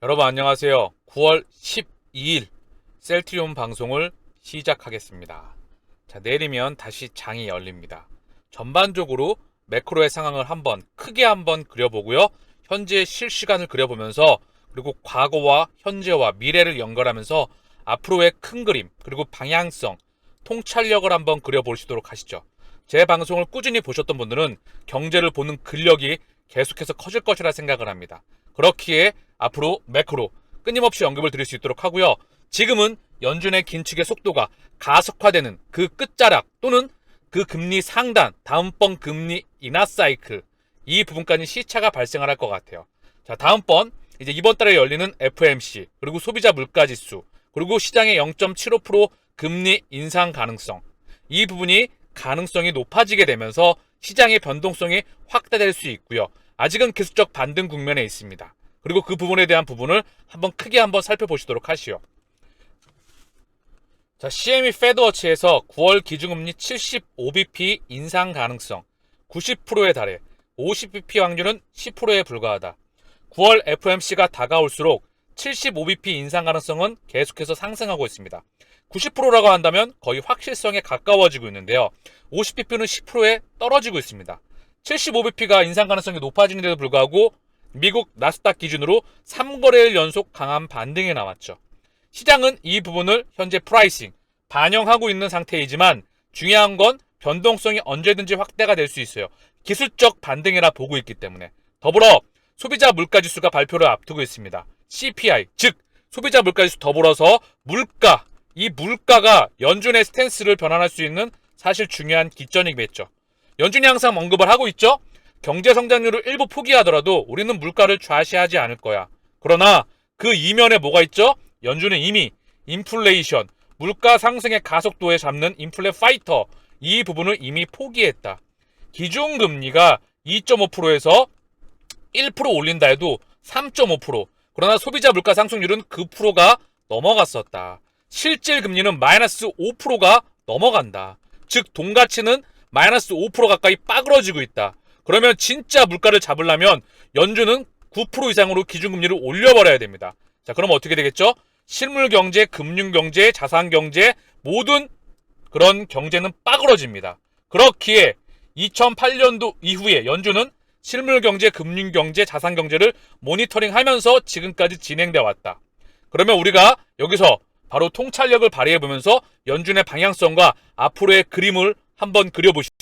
여러분 안녕하세요. 9월 12일 셀트리온 방송을 시작하겠습니다. 자, 내일이면 다시 장이 열립니다. 전반적으로 매크로의 상황을 크게 한번 그려보고요. 현재의 실시간을 그려보면서 그리고 과거와 현재와 미래를 연결하면서 앞으로의 큰 그림 그리고 방향성, 통찰력을 한번 그려보시도록 하시죠. 제 방송을 꾸준히 보셨던 분들은 경제를 보는 근력이 계속해서 커질 것이라 생각을 합니다. 그렇기에 앞으로 매크로 끊임없이 언급을 드릴 수 있도록 하고요. 지금은 연준의 긴축의 속도가 가속화되는 그 끝자락 또는 그 금리 상단, 다음번 금리 인하 사이클, 이 부분까지 시차가 발생할 것 같아요. 자, 다음번 이제 이번 달에 열리는 FOMC 그리고 소비자 물가지수 그리고 시장의 0.75% 금리 인상 가능성, 이 부분이 가능성이 높아지게 되면서 시장의 변동성이 확대될 수 있고요. 아직은 기술적 반등 국면에 있습니다. 그리고 그 부분에 대한 부분을 크게 살펴보시도록 하시오. 자, CME 페드워치에서 9월 기준금리 75bp 인상 가능성 90%에 달해 50bp 확률은 10%에 불과하다. 9월 FOMC가 다가올수록 75bp 인상 가능성은 계속해서 상승하고 있습니다. 90%라고 한다면 거의 확실성에 가까워지고 있는데요. 50bp는 10%에 떨어지고 있습니다. 75bp가 인상 가능성이 높아지는데도 불구하고 미국 나스닥 기준으로 3거래일 연속 강한 반등이 나왔죠. 시장은 이 부분을 현재 프라이싱, 반영하고 있는 상태이지만 중요한 건 변동성이 언제든지 확대가 될 수 있어요. 기술적 반등이라 보고 있기 때문에. 더불어 소비자 물가지수가 발표를 앞두고 있습니다. CPI, 즉 소비자 물가지수 더불어서 물가, 이 물가가 연준의 스탠스를 변환할 수 있는 사실 중요한 기점이겠죠. 연준이 항상 언급을 하고 있죠. 경제 성장률을 일부 포기하더라도 우리는 물가를 좌시하지 않을 거야. 그러나 그 이면에 뭐가 있죠? 연준은 이미 인플레이션, 물가 상승의 가속도에 잡는 인플레 파이터, 이 부분을 이미 포기했다. 기준금리가 2.5%에서 1% 올린다 해도 3.5%, 그러나 소비자 물가 상승률은 그 프로가 넘어갔었다. 실질 금리는 마이너스 5%가 넘어간다. 즉 동가치는 마이너스 5% 가까이 빠그러지고 있다. 그러면 진짜 물가를 잡으려면 연준은 9% 이상으로 기준금리를 올려버려야 됩니다. 자, 그럼 어떻게 되겠죠? 실물경제, 금융경제, 자산경제 모든 그런 경제는 빠그러집니다. 그렇기에 2008년도 이후에 연준은 실물경제, 금융경제, 자산경제를 모니터링하면서 지금까지 진행되어 왔다. 그러면 우리가 여기서 바로 통찰력을 발휘해보면서 연준의 방향성과 앞으로의 그림을 한번 그려보시죠.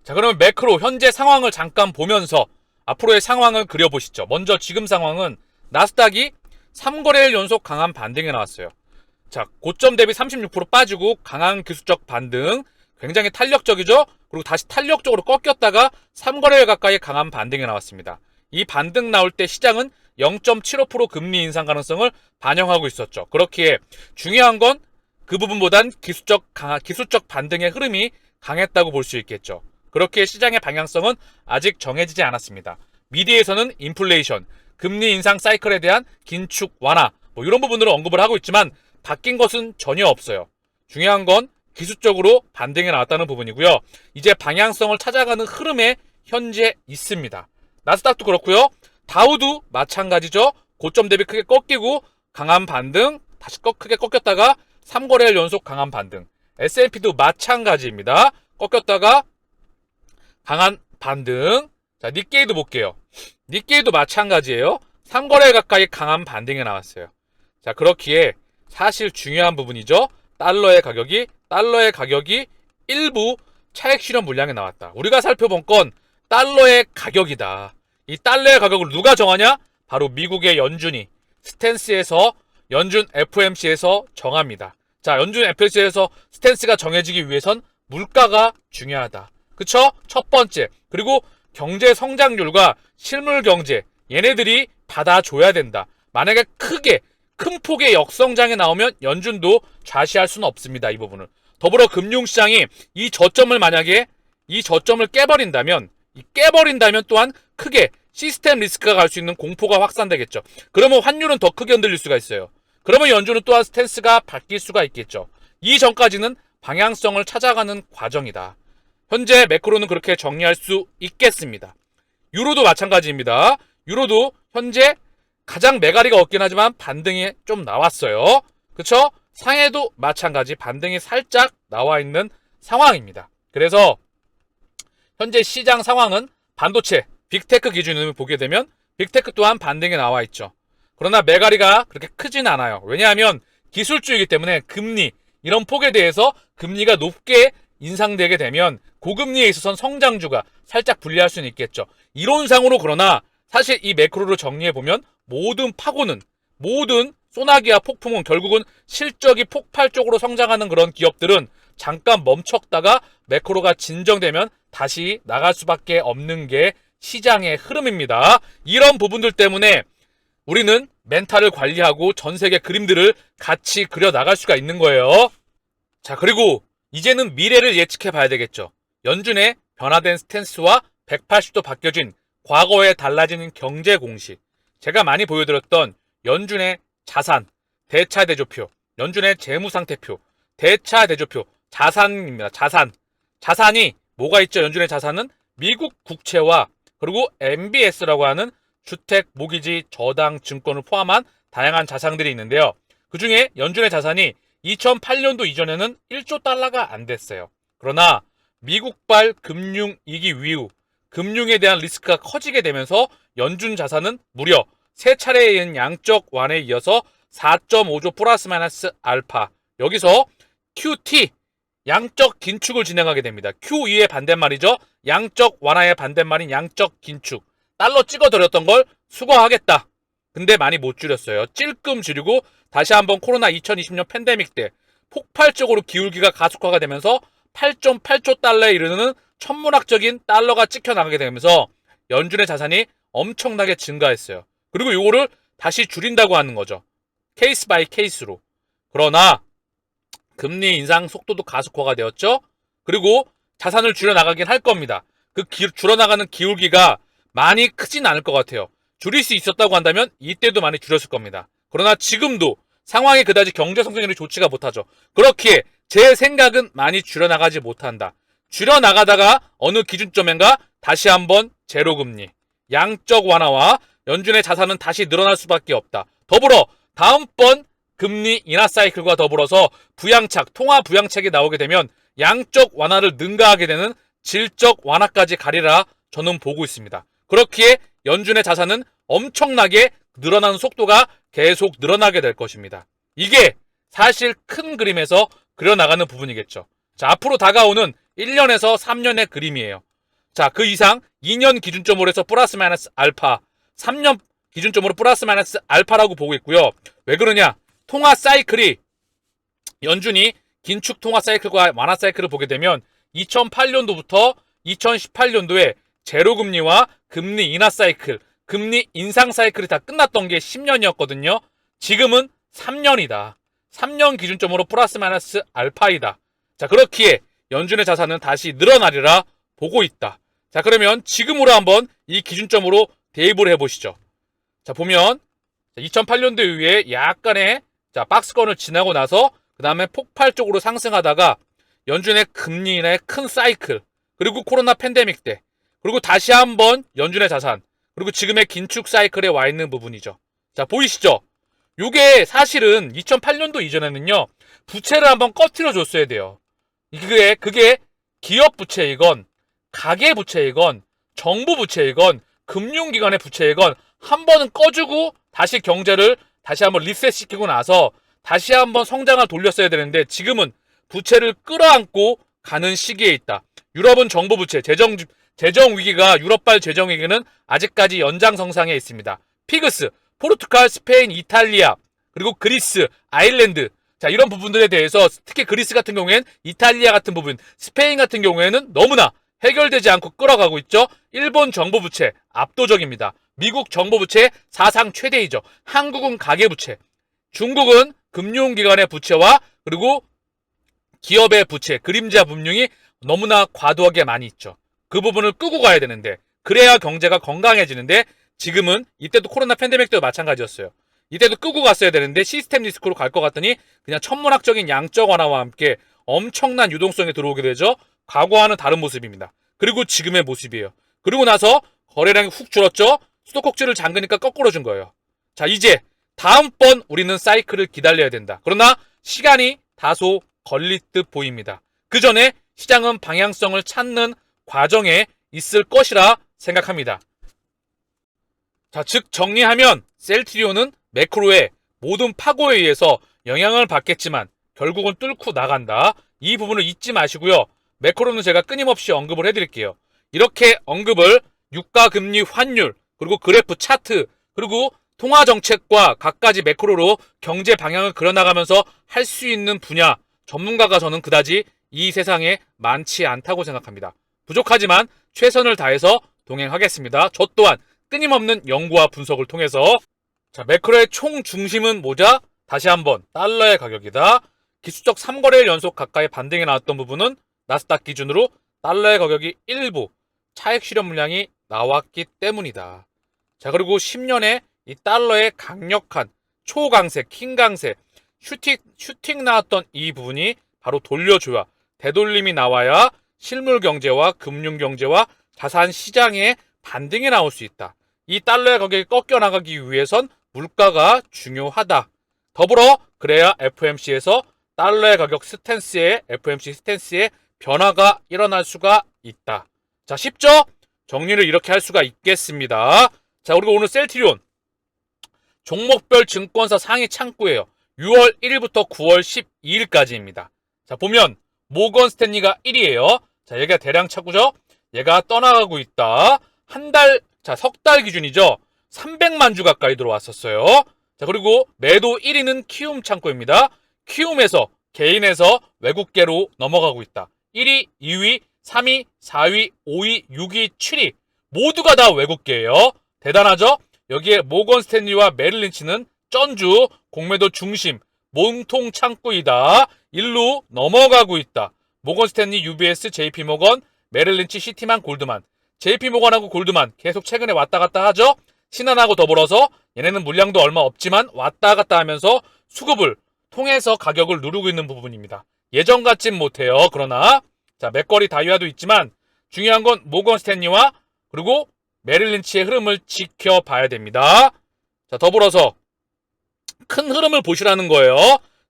자, 그러면 매크로 현재 상황을 잠깐 보면서 앞으로의 상황을 그려보시죠. 먼저 지금 상황은 나스닥이 3거래일 연속 강한 반등이 나왔어요. 자, 고점 대비 36% 빠지고 강한 기술적 반등, 굉장히 탄력적이죠. 그리고 다시 탄력적으로 꺾였다가 3거래일 가까이 강한 반등이 나왔습니다. 이 반등 나올 때 시장은 0.75% 금리 인상 가능성을 반영하고 있었죠. 그렇기에 중요한 건 그 부분보단 기술적 반등의 흐름이 강했다고 볼 수 있겠죠. 그렇게 시장의 방향성은 아직 정해지지 않았습니다. 미디에서는 인플레이션, 금리 인상 사이클에 대한 긴축 완화, 이런 부분으로 언급을 하고 있지만 바뀐 것은 전혀 없어요. 중요한 건 기술적으로 반등이 나왔다는 부분이고요. 이제 방향성을 찾아가는 흐름에 현재 있습니다. 나스닥도 그렇고요. 다우도 마찬가지죠. 고점 대비 크게 꺾이고 강한 반등, 다시 크게 꺾였다가 3거래일 연속 강한 반등. S&P도 마찬가지입니다. 꺾였다가 강한 반등. 자, 니케이도 볼게요. 니케이도 마찬가지예요. 3거래일 가까이 강한 반등이 나왔어요. 자, 그렇기에 사실 중요한 부분이죠. 달러의 가격이 일부 차익 실현 물량이 나왔다. 우리가 살펴본 건 달러의 가격이다. 이 달러의 가격을 누가 정하냐? 바로 미국의 연준이 스탠스에서 연준 FOMC에서 정합니다. 자, 연준 FOMC에서 스탠스가 정해지기 위해선 물가가 중요하다. 그쵸? 첫 번째. 그리고 경제 성장률과 실물 경제, 얘네들이 받아줘야 된다. 만약에 큰 폭의 역성장이 나오면 연준도 좌시할 수는 없습니다. 이 부분을. 더불어 금융시장이 이 저점을 깨버린다면 또한 크게 시스템 리스크가 갈 수 있는 공포가 확산되겠죠. 그러면 환율은 더 크게 흔들릴 수가 있어요. 그러면 연준은 또한 스탠스가 바뀔 수가 있겠죠. 이전까지는 방향성을 찾아가는 과정이다. 현재 매크로는 그렇게 정리할 수 있겠습니다. 유로도 마찬가지입니다. 유로도 현재 가장 매가리가 없긴 하지만 반등이 좀 나왔어요. 그쵸? 상해도 마찬가지 반등이 살짝 나와 있는 상황입니다. 그래서 현재 시장 상황은 반도체, 빅테크 기준으로 보게 되면 빅테크 또한 반등이 나와 있죠. 그러나 매가리가 그렇게 크진 않아요. 왜냐하면 기술주이기 때문에 금리, 이런 폭에 대해서 금리가 높게 인상되게 되면 고금리에 있어서는 성장주가 살짝 불리할 수는 있겠죠. 이론상으로. 그러나 사실 이 매크로를 정리해보면 모든 파고는, 모든 소나기와 폭풍은 결국은 실적이 폭발 쪽으로 성장하는 그런 기업들은 잠깐 멈췄다가 매크로가 진정되면 다시 나갈 수밖에 없는 게 시장의 흐름입니다. 이런 부분들 때문에 우리는 멘탈을 관리하고 전 세계 그림들을 같이 그려 나갈 수가 있는 거예요. 자, 그리고 이제는 미래를 예측해 봐야 되겠죠. 연준의 변화된 스탠스와 180도 바뀌어진 과거에 달라지는 경제 공식. 제가 많이 보여드렸던 연준의 자산, 대차대조표, 연준의 재무상태표, 대차대조표, 자산입니다. 자산이 뭐가 있죠? 연준의 자산은 미국 국채와 그리고 MBS라고 하는 주택, 모기지, 저당, 증권을 포함한 다양한 자산들이 있는데요. 그중에 연준의 자산이 2008년도 이전에는 1조 달러가 안 됐어요. 그러나 미국발 금융위기 이후 금융에 대한 리스크가 커지게 되면서 연준 자산은 무려 3차례의 양적 완에 이어서 4.5조 플러스 마이너스 알파, 여기서 QT, 양적 긴축을 진행하게 됩니다. QE의 반대말이죠. 양적 완화의 반대말인 양적 긴축. 달러 찍어드렸던 걸 수거하겠다. 근데 많이 못 줄였어요. 찔끔 줄이고 다시 한번 코로나 2020년 팬데믹 때 폭발적으로 기울기가 가속화가 되면서 8.8조 달러에 이르는 천문학적인 달러가 찍혀나가게 되면서 연준의 자산이 엄청나게 증가했어요. 그리고 이거를 다시 줄인다고 하는 거죠. 케이스 바이 케이스로. 그러나 금리 인상 속도도 가속화가 되었죠. 그리고 자산을 줄여나가긴 할 겁니다. 그 줄어나가는 기울기가 많이 크진 않을 것 같아요. 줄일 수 있었다고 한다면 이때도 많이 줄였을 겁니다. 그러나 지금도 상황이 그다지 경제 성장률이 좋지가 못하죠. 그렇기에 제 생각은 많이 줄여나가지 못한다. 줄여나가다가 어느 기준점인가 다시 한번 제로금리, 양적 완화와 연준의 자산은 다시 늘어날 수밖에 없다. 더불어 다음번 금리 인하 사이클과 더불어서 부양착, 통화 부양책이 나오게 되면 양적 완화를 능가하게 되는 질적 완화까지 가리라 저는 보고 있습니다. 그렇기에 연준의 자산은 엄청나게 늘어나는 속도가 계속 늘어나게 될 것입니다. 이게 사실 큰 그림에서 그려나가는 부분이겠죠. 자, 앞으로 다가오는 1년에서 3년의 그림이에요. 자, 그 이상 2년 기준점으로 해서 플러스 마이너스 알파, 3년 기준점으로 플러스 마이너스 알파라고 보고 있고요. 왜 그러냐? 통화 사이클이, 연준이 긴축 통화 사이클과 완화 사이클을 보게 되면 2008년도부터 2018년도에 제로금리와 금리 인하 사이클, 금리 인상 사이클이 다 끝났던 게 10년이었거든요. 지금은 3년이다. 3년 기준점으로 플러스 마이너스 알파이다. 자, 그렇기에 연준의 자산은 다시 늘어나리라 보고 있다. 자, 그러면 지금으로 한번 이 기준점으로 대입을 해보시죠. 자, 보면 2008년도 이후에 약간의 박스권을 지나고 나서 그 다음에 폭발적으로 상승하다가 연준의 금리 인하의 큰 사이클, 그리고 코로나 팬데믹 때, 그리고 다시 한번 연준의 자산, 그리고 지금의 긴축 사이클에 와 있는 부분이죠. 자, 보이시죠? 요게 사실은 2008년도 이전에는요, 부채를 한번 꺼트려 줬어야 돼요. 그게 기업 부채이건, 가계 부채이건, 정부 부채이건, 금융기관의 부채이건, 한 번은 꺼주고 다시 경제를 다시 한번 리셋시키고 나서 다시 한번 성장을 돌렸어야 되는데, 지금은 부채를 끌어안고 가는 시기에 있다. 유럽은 정부 부채, 재정 위기가, 유럽발 재정 위기는 아직까지 연장성상에 있습니다. 피그스, 포르투갈, 스페인, 이탈리아, 그리고 그리스, 아일랜드. 자, 이런 부분들에 대해서 특히 그리스 같은 경우에는, 이탈리아 같은 부분, 스페인 같은 경우에는 너무나 해결되지 않고 끌어가고 있죠. 일본 정부 부채 압도적입니다. 미국 정부 부채 사상 최대이죠. 한국은 가계부채, 중국은 금융기관의 부채와 그리고 기업의 부채, 그림자 금융이 너무나 과도하게 많이 있죠. 그 부분을 끄고 가야 되는데, 그래야 경제가 건강해지는데, 지금은 이때도 코로나 팬데믹 때도 마찬가지였어요. 이때도 끄고 갔어야 되는데 시스템 리스크로 갈 것 같더니 그냥 천문학적인 양적 완화와 함께 엄청난 유동성이 들어오게 되죠. 과거와는 다른 모습입니다. 그리고 지금의 모습이에요. 그리고 나서 거래량이 훅 줄었죠. 수도꼭지를 잠그니까 거꾸로 준 거예요. 자, 이제 다음번 우리는 사이클을 기다려야 된다. 그러나 시간이 다소 걸릴 듯 보입니다. 그 전에 시장은 방향성을 찾는 과정에 있을 것이라 생각합니다. 자, 즉 정리하면 셀트리온은 매크로의 모든 파고에 의해서 영향을 받겠지만 결국은 뚫고 나간다. 이 부분을 잊지 마시고요. 매크로는 제가 끊임없이 언급을 해드릴게요. 이렇게 언급을 유가, 금리, 환율, 그리고 그래프 차트, 그리고 통화정책과 각가지 매크로로 경제 방향을 그려나가면서 할 수 있는 분야, 전문가가 저는 그다지 이 세상에 많지 않다고 생각합니다. 부족하지만 최선을 다해서 동행하겠습니다. 저 또한 끊임없는 연구와 분석을 통해서. 자, 매크로의 총 중심은 뭐자? 다시 한번 달러의 가격이다. 기술적 3거래일 연속 가까이 반등이 나왔던 부분은 나스닥 기준으로 달러의 가격이 일부 차익 실현 물량이 나왔기 때문이다. 자, 그리고 10년에 이 달러의 강력한 초강세, 킹강세, 슈팅 나왔던 이 부분이 바로 돌려줘야, 되돌림이 나와야 실물 경제와 금융 경제와 자산 시장에 반등이 나올 수 있다. 이 달러의 가격이 꺾여 나가기 위해선 물가가 중요하다. 더불어 그래야 FOMC에서 달러의 가격 스탠스에, FOMC 스탠스에 변화가 일어날 수가 있다. 자, 쉽죠? 정리를 이렇게 할 수가 있겠습니다. 자, 그리고 오늘 셀트리온 종목별 증권사 상위 창구예요. 6월 1일부터 9월 12일까지입니다. 자, 보면 모건 스탠리가 1위예요. 자, 얘가 대량 차구죠. 얘가 떠나가고 있다. 석 달 기준이죠. 300만 주 가까이 들어왔었어요. 자, 그리고 매도 1위는 키움 창구입니다. 키움에서 개인에서 외국계로 넘어가고 있다. 1위, 2위, 3위, 4위, 5위, 6위, 7위 모두가 다 외국계예요. 대단하죠? 여기에 모건 스탠리와 메릴린치는 전주 공매도 중심 몸통 창구이다. 일로 넘어가고 있다. 모건 스탠리, UBS, JP모건, 메릴린치, 시티만, 골드만. JP모건하고 골드만 계속 최근에 왔다 갔다 하죠. 신한하고 더불어서 얘네는 물량도 얼마 없지만 왔다 갔다 하면서 수급을 통해서 가격을 누르고 있는 부분입니다. 예전 같진 못해요. 그러나 자, 맥거리 다이아도 있지만 중요한 건 모건 스탠리와 그리고 메릴린치의 흐름을 지켜봐야 됩니다. 자, 더불어서 큰 흐름을 보시라는 거예요.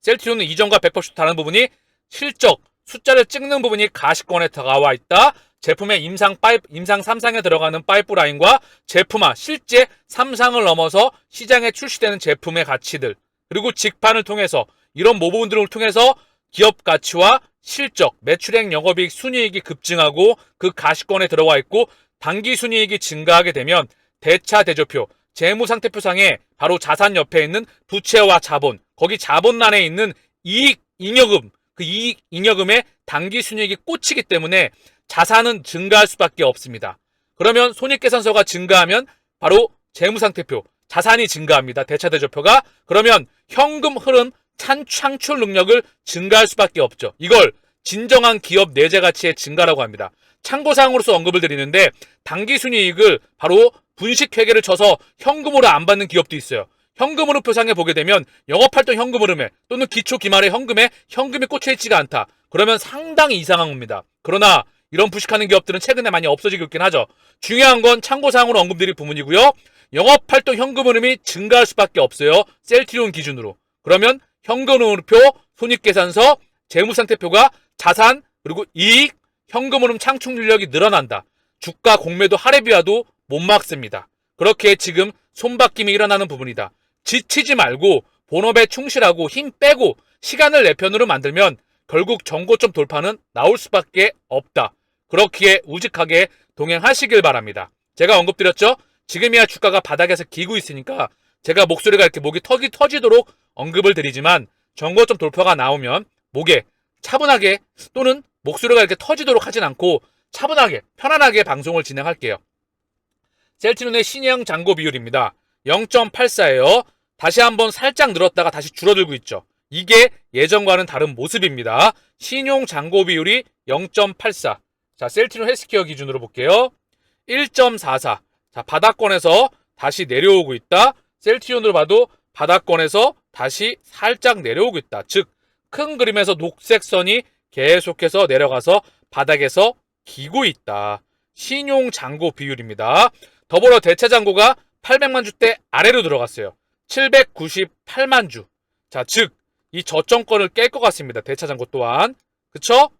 셀트리온은 이전과 100% 다른 부분이 실적, 숫자를 찍는 부분이 가시권에 들어와 있다. 제품의 임상 3상에 들어가는 파이프라인과 제품화, 실제 3상을 넘어서 시장에 출시되는 제품의 가치들, 그리고 직판을 통해서 이런 부분들을 통해서 기업 가치와 실적, 매출액, 영업이익, 순이익이 급증하고 그 가시권에 들어와 있고 단기 순이익이 증가하게 되면 대차 대조표, 재무상태표상에 바로 자산 옆에 있는 부채와 자본, 거기 자본란에 있는 이익 잉여금, 그 이익 잉여금의 단기 순이익이 꽂히기 때문에 자산은 증가할 수밖에 없습니다. 그러면 손익계산서가 증가하면 바로 재무상태표, 자산이 증가합니다. 대차대조표가. 그러면 현금 흐름, 창출 능력을 증가할 수밖에 없죠. 이걸 진정한 기업 내재 가치의 증가라고 합니다. 참고사항으로서 언급을 드리는데 당기순이익을 바로 분식회계를 쳐서 현금으로 안 받는 기업도 있어요. 현금 흐름 표상에 보게 되면 영업활동 현금 흐름에 또는 기초기말의 현금에 현금이 꽂혀있지가 않다. 그러면 상당히 이상한 겁니다. 그러나 이런 부식하는 기업들은 최근에 많이 없어지고 있긴 하죠. 중요한 건 참고사항으로 언급드릴 부분이고요. 영업활동 현금 흐름이 증가할 수밖에 없어요. 셀트리온 기준으로. 그러면 현금 흐름표, 손익계산서, 재무상태표가 자산, 그리고 이익, 현금 흐름 창출 능력이 늘어난다. 주가 공매도 하레비아도 못 막습니다. 그렇게 지금 손바뀜이 일어나는 부분이다. 지치지 말고 본업에 충실하고 힘 빼고 시간을 내 편으로 만들면 결국 정고점 돌파는 나올 수밖에 없다. 그렇기에 우직하게 동행하시길 바랍니다. 제가 언급드렸죠? 지금이야 주가가 바닥에서 기고 있으니까 제가 목소리가 이렇게 목이 터지도록 언급을 드리지만 정고점 돌파가 나오면 목에 차분하게 또는 목소리가 이렇게 터지도록 하진 않고 차분하게 편안하게 방송을 진행할게요. 셀트리온의 신형 잔고 비율입니다. 0.84예요. 다시 한번 살짝 늘었다가 다시 줄어들고 있죠. 이게 예전과는 다른 모습입니다. 신용 잔고 비율이 0.84. 자, 셀트리온 헬스케어 기준으로 볼게요. 1.44. 자, 바닥권에서 다시 내려오고 있다. 셀트리온으로 봐도 바닥권에서 다시 살짝 내려오고 있다. 즉, 큰 그림에서 녹색 선이 계속해서 내려가서 바닥에서 기고 있다. 신용 잔고 비율입니다. 더불어 대차 잔고가 800만 주대 아래로 들어갔어요. 798만 주. 자, 즉 이 저점권을 깰 것 같습니다. 대차장고 또한. 그쵸?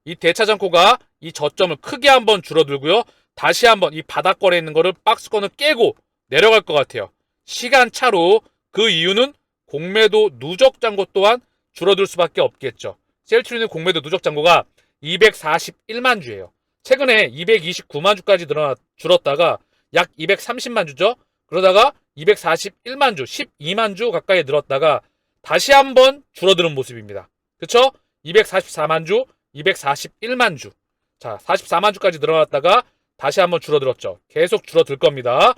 이 대차장고가 이 저점을 크게 한번 줄어들고요. 다시 한번 이 바닥권에 있는 거를 박스권을 깨고 내려갈 것 같아요. 시간차로. 그 이유는 공매도 누적 잔고 또한 줄어들 수밖에 없겠죠. 셀트리온의 공매도 누적 잔고가 241만 주예요. 최근에 229만 주까지 줄었다가 약 230만 주죠. 그러다가 241만 주, 12만 주 가까이 늘었다가 다시 한번 줄어드는 모습입니다. 그쵸? 244만 주, 241만 주. 자, 44만 주까지 늘어났다가 다시 한번 줄어들었죠. 계속 줄어들 겁니다.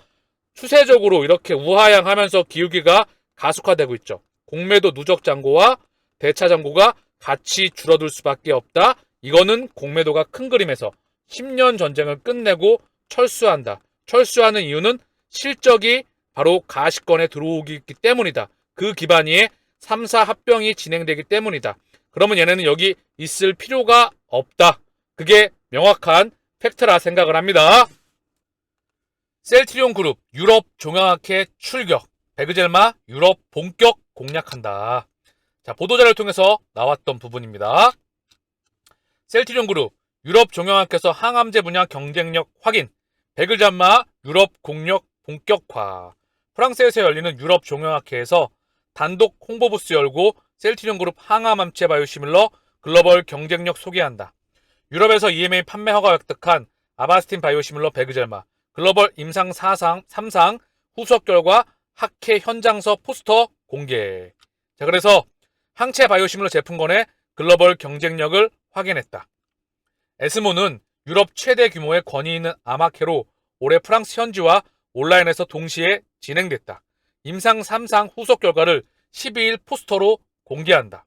추세적으로 이렇게 우하향하면서 기울기가 가속화되고 있죠. 공매도 누적 잔고와 대차 잔고가 같이 줄어들 수밖에 없다. 이거는 공매도가 큰 그림에서 10년 전쟁을 끝내고 철수한다. 철수하는 이유는 실적이 바로 가시권에 들어오기 때문이다. 그 기반 위에 3사 합병이 진행되기 때문이다. 그러면 얘네는 여기 있을 필요가 없다. 그게 명확한 팩트라 생각을 합니다. 셀트리온 그룹 유럽 종양학회 출격. 베그젤마 유럽 본격 공략한다. 자, 보도자료를 통해서 나왔던 부분입니다. 셀트리온 그룹 유럽 종양학회에서 항암제 분야 경쟁력 확인. 베그젤마 유럽 공략 본격화. 프랑스에서 열리는 유럽 종양학회에서 단독 홍보부스 열고 셀트리온 그룹 항암암체 바이오시밀러 글로벌 경쟁력 소개한다. 유럽에서 EMA 판매 허가 획득한 아바스틴 바이오시밀러 베그젤마 글로벌 임상 3상 후속 결과 학회 현장서 포스터 공개. 자, 그래서 항체 바이오시밀러 제품군의 글로벌 경쟁력을 확인했다. 에스모는 유럽 최대 규모의 권위 있는 암학회로 올해 프랑스 현지와 온라인에서 동시에 진행됐다. 임상 3상 후속 결과를 12일 포스터로 공개한다.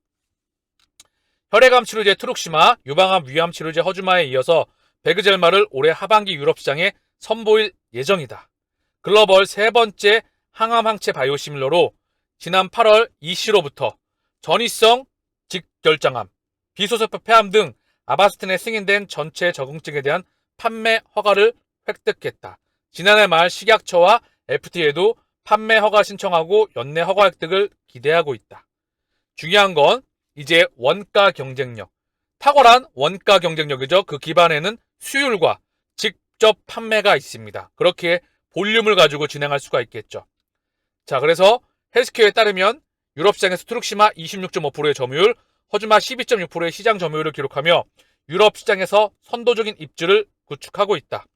혈액암 치료제 트룩시마, 유방암 위암 치료제 허주마에 이어서 베그젤마를 올해 하반기 유럽 시장에 선보일 예정이다. 글로벌 세 번째 항암 항체 바이오시밀러로 지난 8월 이시로부터 전이성 직결장암, 비소세포 폐암 등 아바스틴에 승인된 전체 적응증에 대한 판매 허가를 획득했다. 지난해 말 식약처와 FDA도 판매 허가 신청하고 연내 허가 획득을 기대하고 있다. 중요한 건 이제 원가 경쟁력. 탁월한 원가 경쟁력이죠. 그 기반에는 수율과 직접 판매가 있습니다. 그렇게 볼륨을 가지고 진행할 수가 있겠죠. 자, 그래서 헬스케어에 따르면 유럽 시장에서 트룩시마 26.5%의 점유율, 허주마 12.6%의 시장 점유율을 기록하며 유럽 시장에서 선도적인 입지를 구축하고 있다.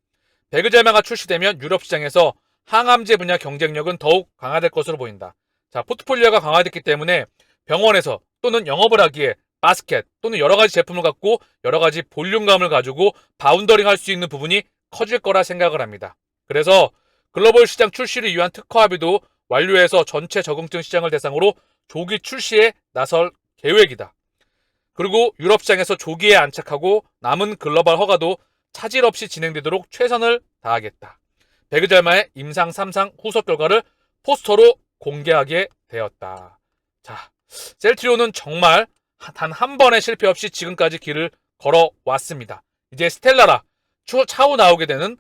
베그젤마가 출시되면 유럽 시장에서 항암제 분야 경쟁력은 더욱 강화될 것으로 보인다. 자, 포트폴리오가 강화됐기 때문에 병원에서 또는 영업을 하기에 바스켓 또는 여러 가지 제품을 갖고 여러 가지 볼륨감을 가지고 바운더링 할 수 있는 부분이 커질 거라 생각을 합니다. 그래서 글로벌 시장 출시를 위한 특허 합의도 완료해서 전체 적응증 시장을 대상으로 조기 출시에 나설 계획이다. 그리고 유럽 시장에서 조기에 안착하고 남은 글로벌 허가도 차질 없이 진행되도록 최선을 다하겠다. 베그젤마의 임상 3상 후속 결과를 포스터로 공개하게 되었다. 자, 셀트리온은 정말 단 한 번의 실패 없이 지금까지 길을 걸어왔습니다. 이제 스텔라라, 차후 나오게 되는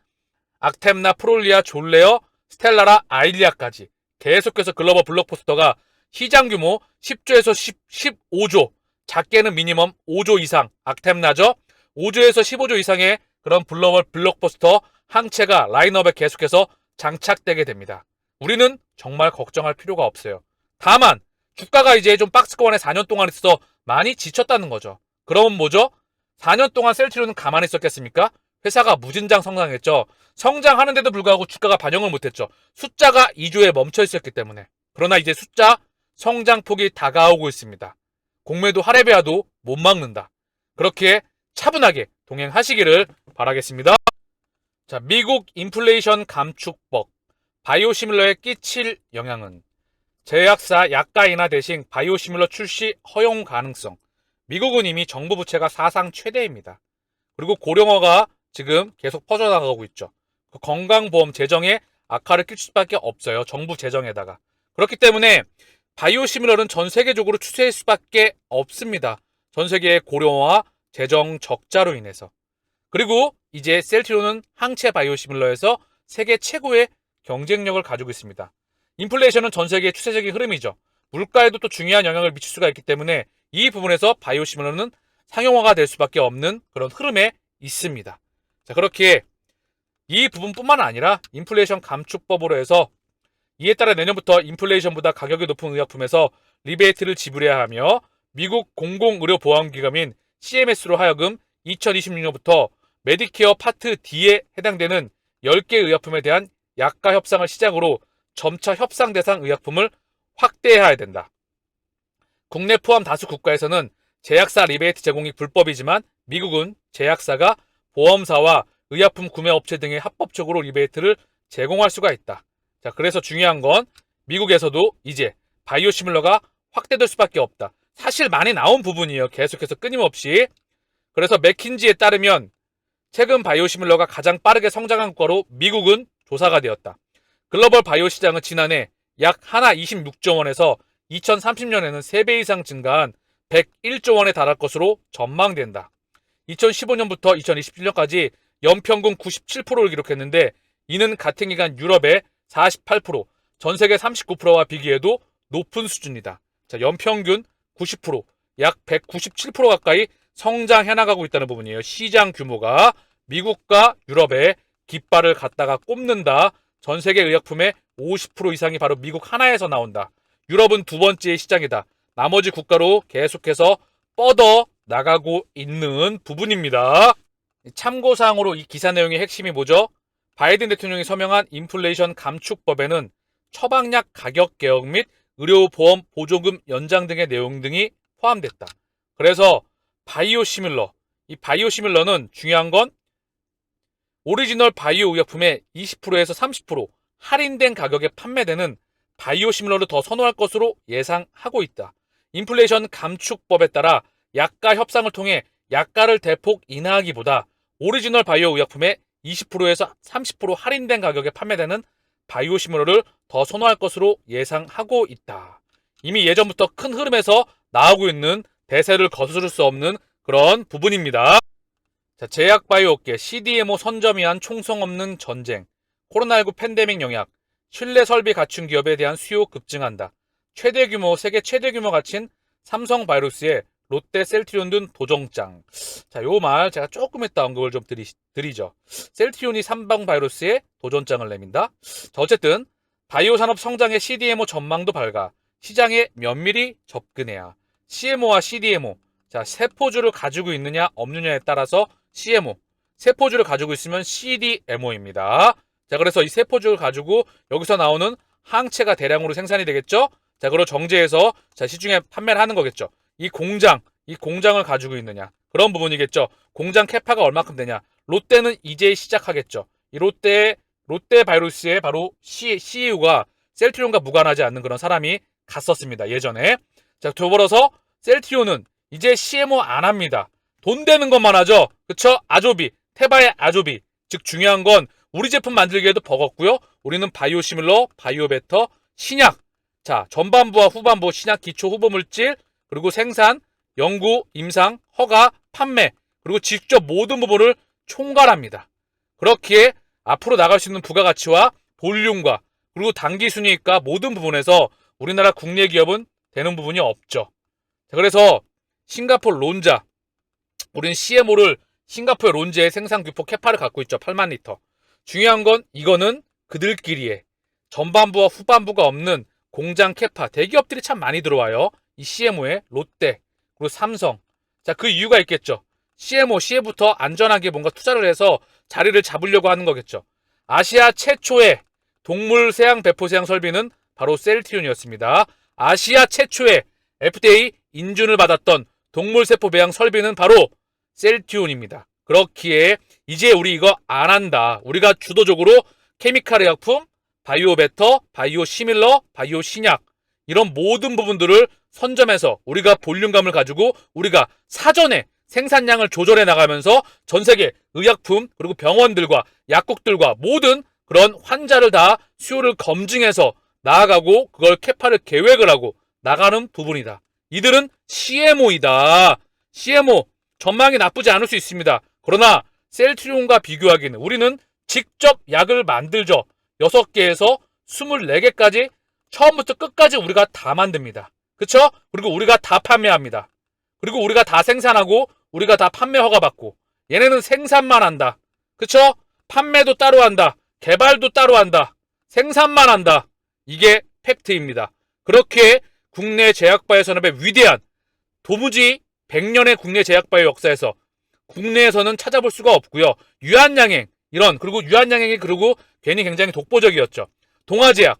악템나 프롤리아 졸레어, 스텔라라 아일리아까지 계속해서 글로벌 블록버스터가 시장 규모 10조에서 15조, 작게는 미니멈 5조 이상, 악템나죠? 5조에서 15조 이상의 그런 글로벌 블록버스터 항체가 라인업에 계속해서 장착되게 됩니다. 우리는 정말 걱정할 필요가 없어요. 다만 주가가 이제 좀 박스권에 4년 동안 있어서 많이 지쳤다는 거죠. 그러면 뭐죠? 4년 동안 셀트리온은 가만히 있었겠습니까? 회사가 무진장 성장했죠. 성장하는데도 불구하고 주가가 반영을 못했죠. 숫자가 2조에 멈춰 있었기 때문에. 그러나 이제 숫자 성장폭이 다가오고 있습니다. 공매도 하레베아도 못 막는다. 그렇게 차분하게 동행하시기를 바라겠습니다. 자, 미국 인플레이션 감축법, 바이오시밀러에 끼칠 영향은? 제약사 약가 인하 대신 바이오시밀러 출시 허용 가능성. 미국은 이미 정부 부채가 사상 최대입니다. 그리고 고령화가 지금 계속 퍼져나가고 있죠. 그 건강보험 재정에 악화를 끼칠 수밖에 없어요. 정부 재정에다가. 그렇기 때문에 바이오시밀러는 전 세계적으로 추세일 수밖에 없습니다. 전 세계의 고령화, 재정 적자로 인해서. 그리고 이제 셀트리온은 항체 바이오시밀러에서 세계 최고의 경쟁력을 가지고 있습니다. 인플레이션은 전 세계의 추세적인 흐름이죠. 물가에도 또 중요한 영향을 미칠 수가 있기 때문에 이 부분에서 바이오시밀러는 상용화가 될 수밖에 없는 그런 흐름에 있습니다. 자, 그렇기에 이 부분뿐만 아니라 인플레이션 감축법으로 해서 이에 따라 내년부터 인플레이션보다 가격이 높은 의약품에서 리베이트를 지불해야 하며 미국 공공의료보험기금인 CMS로 하여금 2026년부터 메디케어 파트 D에 해당되는 10개 의약품에 대한 약가 협상을 시작으로 점차 협상 대상 의약품을 확대해야 된다. 국내 포함 다수 국가에서는 제약사 리베이트 제공이 불법이지만 미국은 제약사가 보험사와 의약품 구매 업체 등의 합법적으로 리베이트를 제공할 수가 있다. 자, 그래서 중요한 건 미국에서도 이제 바이오시밀러가 확대될 수밖에 없다. 사실 많이 나온 부분이에요. 계속해서 끊임없이. 그래서 맥킨지에 따르면 최근 바이오시밀러가 가장 빠르게 성장한 국가로 미국은 조사가 되었다. 글로벌 바이오 시장은 지난해 약 하나 26조 원에서 2030년에는 3배 이상 증가한 101조 원에 달할 것으로 전망된다. 2015년부터 2027년까지 연평균 97%를 기록했는데 이는 같은 기간 유럽의 48%, 전 세계 39%와 비교해도 높은 수준이다. 자, 연평균 90%, 약 197% 가까이 성장해 나가고 있다는 부분이에요. 시장 규모가 미국과 유럽에 깃발을 갖다가 꼽는다. 전 세계 의약품의 50% 이상이 바로 미국 하나에서 나온다. 유럽은 두 번째 시장이다. 나머지 국가로 계속해서 뻗어 나가고 있는 부분입니다. 참고사항으로 이 기사 내용의 핵심이 뭐죠? 바이든 대통령이 서명한 인플레이션 감축법에는 처방약 가격 개혁 및 의료보험 보조금 연장 등의 내용 등이 포함됐다. 그래서 바이오시밀러, 이 바이오시밀러는 중요한 건 오리지널 바이오 의약품의 20%에서 30% 할인된 가격에 판매되는 바이오시밀러를 더 선호할 것으로 예상하고 있다. 인플레이션 감축법에 따라 약가 협상을 통해 약가를 대폭 인하하기보다 오리지널 바이오 의약품의 20%에서 30% 할인된 가격에 판매되는 바이오시밀러를 더 선호할 것으로 예상하고 있다. 이미 예전부터 큰 흐름에서 나오고 있는 대세를 거스를 수 없는 그런 부분입니다. 자, 제약바이오업계 CDMO 선점이 한 총성 없는 전쟁, 코로나19 팬데믹 영향, 신뢰 설비 갖춘 기업에 대한 수요 급증한다. 세계 최대 규모 가친 삼성바이오로스의 롯데 셀트리온 등 도정장. 자, 요 말 제가 조금 이따 언급을 좀 드리죠. 셀트리온이 삼성바이오로스에 도전장을 내민다. 자, 어쨌든 바이오 산업 성장의 CDMO 전망도 밝아 시장에 면밀히 접근해야. CMO와 CDMO. 자, 세포주를 가지고 있느냐 없느냐에 따라서 CMO. 세포주를 가지고 있으면 CDMO입니다. 자, 그래서 이 세포주를 가지고 여기서 나오는 항체가 대량으로 생산이 되겠죠? 자, 그리고 정제해서 자, 시중에 판매를 하는 거겠죠. 이 공장을 가지고 있느냐. 그런 부분이겠죠. 공장 캐파가 얼마큼 되냐. 롯데는 이제 시작하겠죠. 이 롯데 바이오로스의 바로 CEO가 셀트리온과 무관하지 않는 그런 사람이 갔었습니다. 예전에. 자, 더불어서 셀트리온은 이제 CMO 안 합니다. 돈 되는 것만 하죠. 그쵸? 아조비, 테바의 아조비. 즉 중요한 건 우리 제품 만들기에도 버겁고요. 우리는 바이오시밀러, 바이오베터, 신약. 자, 전반부와 후반부 신약 기초 후보물질, 그리고 생산, 연구, 임상, 허가, 판매, 그리고 직접 모든 부분을 총괄합니다. 그렇기에 앞으로 나갈 수 있는 부가가치와 볼륨과 그리고 당기순이익과 모든 부분에서 우리나라 국내 기업은 되는 부분이 없죠. 자, 그래서 싱가포르 론자, 우리는 CMO를 싱가포르 론자의 생산 규모 캐파를 갖고 있죠. 8만 리터. 중요한 건 이거는 그들끼리의 전반부와 후반부가 없는 공장 캐파, 대기업들이 참 많이 들어와요. 이 CMO에 롯데, 그리고 삼성. 자, 그 이유가 있겠죠. CMO부터 안전하게 뭔가 투자를 해서 자리를 잡으려고 하는 거겠죠. 아시아 최초의 동물 세양 배포 세양 설비는 바로 셀트리온이었습니다. 아시아 최초의 FDA 인준을 받았던 동물 세포 배양 설비는 바로 셀트리온입니다. 그렇기에 이제 우리 이거 안 한다. 우리가 주도적으로 케미칼 의약품, 바이오베터, 바이오시밀러, 바이오신약 이런 모든 부분들을 선점해서 우리가 볼륨감을 가지고 우리가 사전에 생산량을 조절해 나가면서 전 세계 의약품 그리고 병원들과 약국들과 모든 그런 환자를 다 수요를 검증해서 나아가고 그걸 캐파를 계획을 하고 나가는 부분이다. 이들은 CMO이다. CMO 전망이 나쁘지 않을 수 있습니다. 그러나 셀트리온과 비교하기는 우리는 직접 약을 만들죠. 6개에서 24개까지 처음부터 끝까지 우리가 다 만듭니다. 그쵸? 그리고 우리가 다 판매합니다. 그리고 우리가 다 생산하고 우리가 다 판매 허가받고 얘네는 생산만 한다. 그쵸? 판매도 따로 한다. 개발도 따로 한다. 생산만 한다. 이게 팩트입니다. 그렇게 국내 제약바이오 산업의 위대한 도무지 100년의 국내 제약바이오 역사에서 국내에서는 찾아볼 수가 없고요. 유한양행 그리고 유한양행이 그리고 괜히 굉장히 독보적이었죠. 동아제약,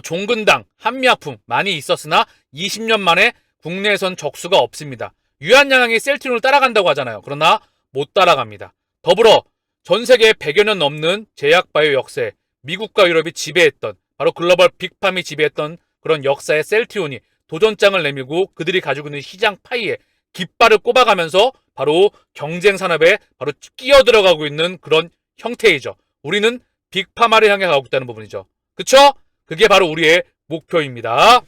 종근당, 한미약품 많이 있었으나 20년 만에 국내에선 적수가 없습니다. 유한양행이 셀트리온을 따라간다고 하잖아요. 그러나 못 따라갑니다. 더불어 전 세계 100여 년 넘는 제약바이오 역사에 미국과 유럽이 지배했던 바로 글로벌 빅팜이 지배했던 그런 역사의 셀트리온이 도전장을 내밀고 그들이 가지고 있는 시장 파이에 깃발을 꼽아가면서 바로 경쟁 산업에 바로 끼어들어가고 있는 그런 형태이죠. 우리는 빅파마를 향해 가고 있다는 부분이죠. 그쵸? 그게 바로 우리의 목표입니다.